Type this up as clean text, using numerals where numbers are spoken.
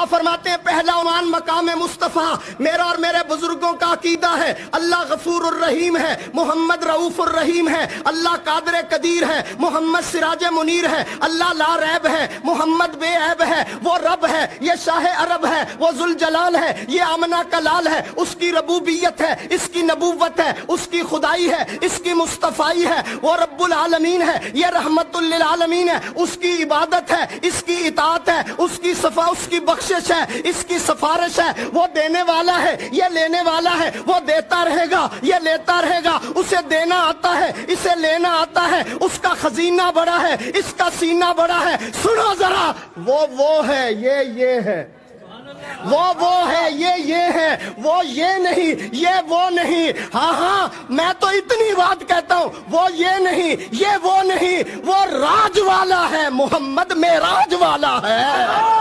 اللہ فرماتے ہیں پہلا عنوان مقام مصطفیٰ میرا اور میرے بزرگوں کا عقیدہ ہے، اللہ غفور الرحیم ہے، محمد رؤوف الرحیم ہے، اللہ قادر قدیر ہے، محمد سراج منیر ہے، اللہ لا ریب ہے، محمد بے عیب ہے، وہ رب ہے، یہ شاہ عرب ہے، وہ ذوالجلال ہے، یہ آمنہ کا لال ہے، اس کی ربوبیت ہے، اس کی نبوت ہے، اس کی خدائی ہے، اس کی مصطفائی ہے، وہ رب العالمین ہے، یہ رحمت للعالمین ہے، اس کی عبادت ہے، اس کی اطاعت ہے، اس کی صفا، اس کی بخشش ہے، اس کی سفارش ہے، وہ دینے والا ہے، یہ لینے والا ہے، وہ دیتا رہے گا، یہ لیتا رہے گا، اسے دینا آتا ہے، اسے لینا آتا ہے، اس کا خزینہ بڑا ہے، اس کا سینہ بڑا ہے۔ سنو ذرا، وہ ہے، یہ ہے، وہ ہے، یہ ہے، وہ یہ نہیں، یہ وہ نہیں۔ ہاں میں تو اتنی بات کہتا ہوں، وہ یہ نہیں، یہ وہ نہیں، وہ راج والا ہے، محمد معراج والا ہے۔